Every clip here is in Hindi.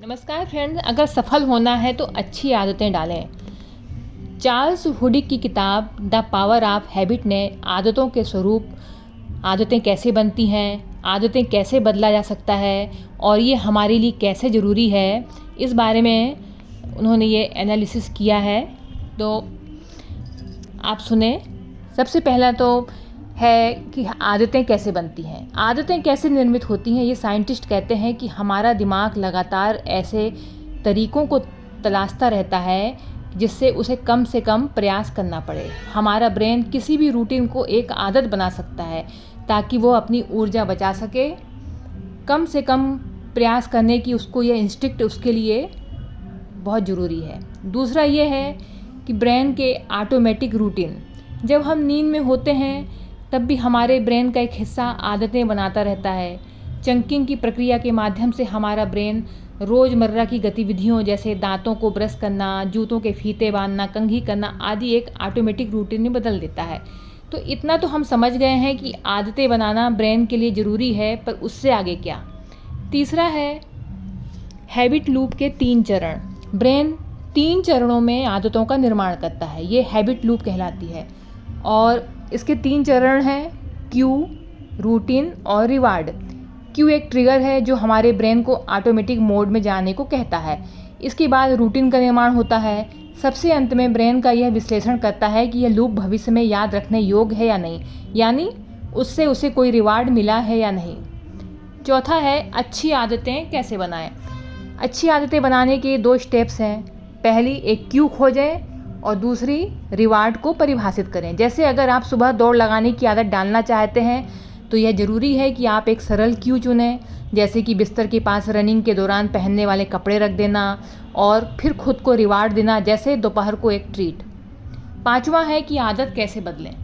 नमस्कार फ्रेंड्स, अगर सफल होना है तो अच्छी आदतें डालें। चार्ल्स हुडिक की किताब द पावर ऑफ हैबिट ने आदतों के स्वरूप, आदतें कैसे बनती हैं, आदतें कैसे बदला जा सकता है और ये हमारे लिए कैसे ज़रूरी है, इस बारे में उन्होंने ये एनालिसिस किया है। तो आप सुने। सबसे पहला तो है कि आदतें कैसे बनती हैं, आदतें कैसे निर्मित होती हैं। ये साइंटिस्ट कहते हैं कि हमारा दिमाग लगातार ऐसे तरीक़ों को तलाशता रहता है जिससे उसे कम से कम प्रयास करना पड़े। हमारा ब्रेन किसी भी रूटीन को एक आदत बना सकता है ताकि वो अपनी ऊर्जा बचा सके। कम से कम प्रयास करने की उसको यह इंस्टिंक्ट उसके लिए बहुत ज़रूरी है। दूसरा ये है कि ब्रेन के ऑटोमेटिक रूटीन, जब हम नींद में होते हैं तब भी हमारे ब्रेन का एक हिस्सा आदतें बनाता रहता है। चंकिंग की प्रक्रिया के माध्यम से हमारा ब्रेन रोज़मर्रा की गतिविधियों जैसे दांतों को ब्रश करना, जूतों के फीते बांधना, कंघी करना आदि एक ऑटोमेटिक रूटीन में बदल देता है। तो इतना तो हम समझ गए हैं कि आदतें बनाना ब्रेन के लिए ज़रूरी है, पर उससे आगे क्या। तीसरा है हैबिट लूप के 3 चरण। ब्रेन 3 चरणों में आदतों का निर्माण करता है, ये हैबिट लूप कहलाती है। और इसके 3 चरण हैं, क्यू, रूटीन और रिवार्ड। क्यू एक ट्रिगर है जो हमारे ब्रेन को ऑटोमेटिक मोड में जाने को कहता है। इसके बाद रूटीन का निर्माण होता है। सबसे अंत में ब्रेन का यह विश्लेषण करता है कि यह लूप भविष्य में याद रखने योग्य है या नहीं, यानी उससे उसे कोई रिवार्ड मिला है या नहीं। चौथा है अच्छी आदतें कैसे बनाएं। अच्छी आदतें बनाने के 2 स्टेप्स हैं। पहली एक क्यू खोजें और दूसरी रिवार्ड को परिभाषित करें। जैसे अगर आप सुबह दौड़ लगाने की आदत डालना चाहते हैं तो यह ज़रूरी है कि आप एक सरल क्यू चुनें, जैसे कि बिस्तर के पास रनिंग के दौरान पहनने वाले कपड़े रख देना और फिर खुद को रिवार्ड देना, जैसे दोपहर को एक ट्रीट। 5वां है कि आदत कैसे बदलें।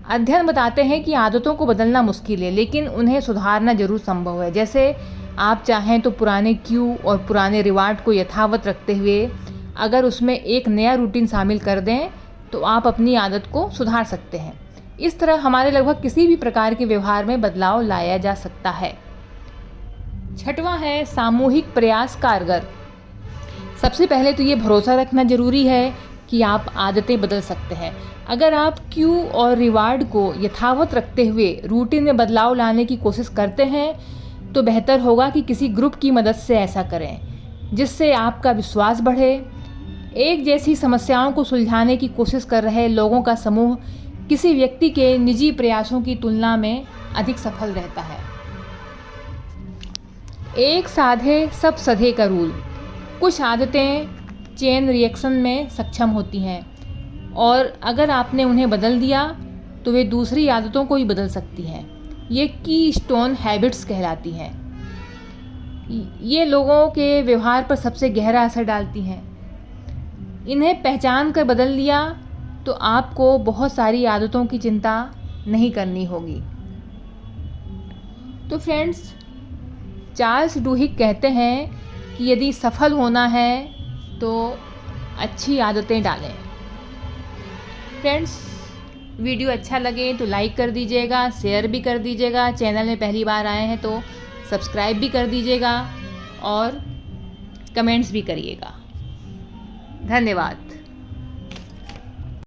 अध्ययन बताते हैं कि आदतों को बदलना मुश्किल है, लेकिन उन्हें सुधारना जरूर संभव है। जैसे आप चाहें तो पुराने क्यू और पुराने रिवार्ड को यथावत रखते हुए अगर उसमें एक नया रूटीन शामिल कर दें तो आप अपनी आदत को सुधार सकते हैं। इस तरह हमारे लगभग किसी भी प्रकार के व्यवहार में बदलाव लाया जा सकता है। 6वां है सामूहिक प्रयास कारगर। सबसे पहले तो ये भरोसा रखना ज़रूरी है कि आप आदतें बदल सकते हैं। अगर आप क्यू और रिवार्ड को यथावत रखते हुए रूटीन में बदलाव लाने की कोशिश करते हैं तो बेहतर होगा कि किसी ग्रुप की मदद से ऐसा करें, जिससे आपका विश्वास बढ़े। एक जैसी समस्याओं को सुलझाने की कोशिश कर रहे लोगों का समूह किसी व्यक्ति के निजी प्रयासों की तुलना में अधिक सफल रहता है। एक साधे सब सधे का रूल। कुछ आदतें चेन रिएक्शन में सक्षम होती हैं और अगर आपने उन्हें बदल दिया तो वे दूसरी आदतों को ही बदल सकती हैं। ये की स्टोन हैबिट्स कहलाती हैं। ये लोगों के व्यवहार पर सबसे गहरा असर डालती हैं। इन्हें पहचान कर बदल लिया तो आपको बहुत सारी आदतों की चिंता नहीं करनी होगी। तो फ्रेंड्स, चार्ल्स डुहिक कहते हैं कि यदि सफल होना है तो अच्छी आदतें डालें। फ्रेंड्स, वीडियो अच्छा लगे तो लाइक कर दीजिएगा, शेयर भी कर दीजिएगा। चैनल में पहली बार आए हैं तो सब्सक्राइब भी कर दीजिएगा और कमेंट्स भी करिएगा। धन्यवाद।